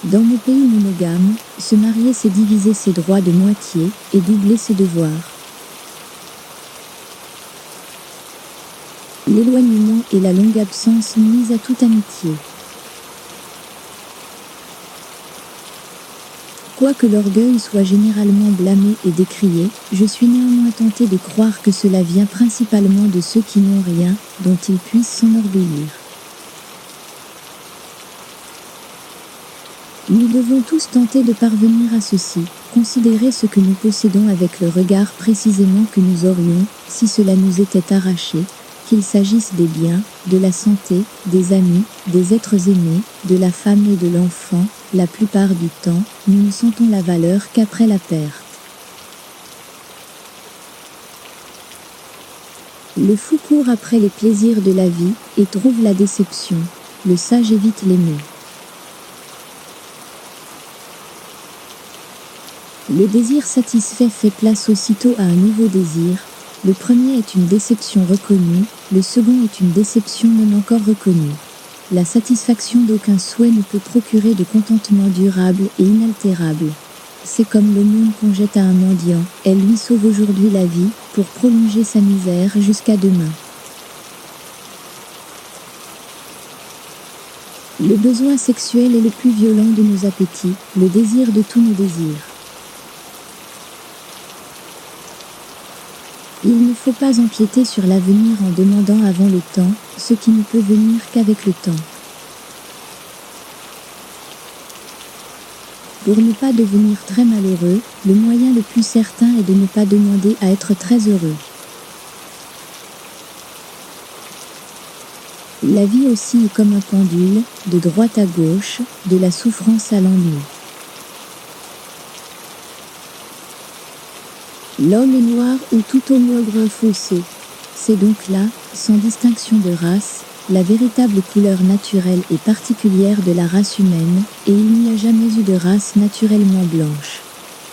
Dans nos pays monogames, se marier c'est diviser ses droits de moitié et doubler ses devoirs. L'éloignement et la longue absence nuisent à toute amitié. Quoique l'orgueil soit généralement blâmé et décrié, je suis néanmoins tentée de croire que cela vient principalement de ceux qui n'ont rien dont ils puissent s'enorgueillir. Nous devons tous tenter de parvenir à ceci, considérer ce que nous possédons avec le regard précisément que nous aurions si cela nous était arraché, qu'il s'agisse des biens, de la santé, des amis, des êtres aimés, de la femme et de l'enfant. La plupart du temps, nous ne sentons la valeur qu'après la perte. Le fou court après les plaisirs de la vie et trouve la déception. Le sage évite les maux. Le désir satisfait fait place aussitôt à un nouveau désir. Le premier est une déception reconnue, le second est une déception non encore reconnue. La satisfaction d'aucun souhait ne peut procurer de contentement durable et inaltérable. C'est comme l'aumône qu'on jette à un mendiant, elle lui sauve aujourd'hui la vie, pour prolonger sa misère jusqu'à demain. Le besoin sexuel est le plus violent de nos appétits, le désir de tous nos désirs. Il ne faut pas empiéter sur l'avenir en demandant avant le temps, ce qui ne peut venir qu'avec le temps. Pour ne pas devenir très malheureux, le moyen le plus certain est de ne pas demander à être très heureux. La vie oscille comme un pendule, de droite à gauche, de la souffrance à l'ennui. L'homme est noir ou tout au maigre foncé. C'est donc là, sans distinction de race, la véritable couleur naturelle et particulière de la race humaine, et il n'y a jamais eu de race naturellement blanche.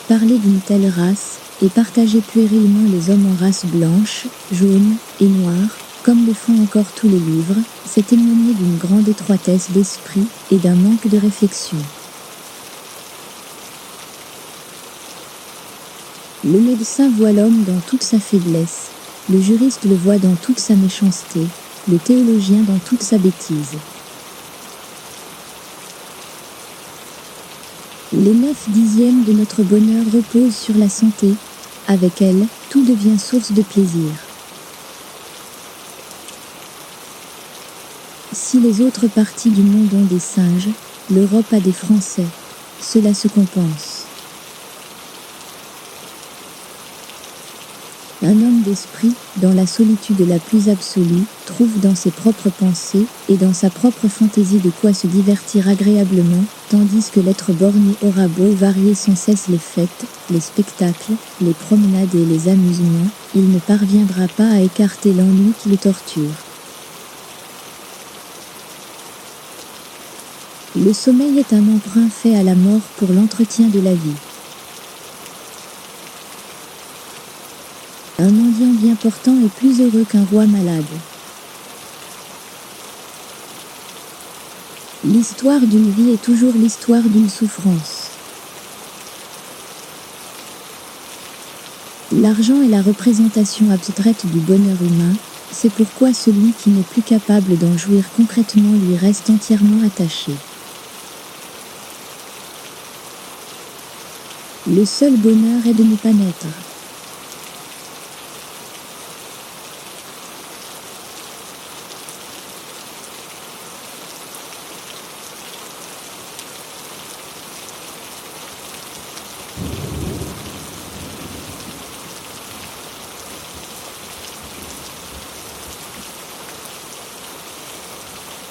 Parler d'une telle race, et partager puérilement les hommes en race blanche, jaune et noire, comme le font encore tous les livres, c'est témoigner d'une grande étroitesse d'esprit et d'un manque de réflexion. Le médecin voit l'homme dans toute sa faiblesse, le juriste le voit dans toute sa méchanceté, le théologien dans toute sa bêtise. Les 9/10 de notre bonheur reposent sur la santé. Avec elle, tout devient source de plaisir. Si les autres parties du monde ont des singes, l'Europe a des Français. Cela se compense. Un homme d'esprit, dans la solitude la plus absolue, trouve dans ses propres pensées et dans sa propre fantaisie de quoi se divertir agréablement, tandis que l'être borné aura beau varier sans cesse les fêtes, les spectacles, les promenades et les amusements, il ne parviendra pas à écarter l'ennui qui le torture. Le sommeil est un emprunt fait à la mort pour l'entretien de la vie. Un mendiant bien portant est plus heureux qu'un roi malade. L'histoire d'une vie est toujours l'histoire d'une souffrance. L'argent est la représentation abstraite du bonheur humain, c'est pourquoi celui qui n'est plus capable d'en jouir concrètement lui reste entièrement attaché. Le seul bonheur est de ne pas naître.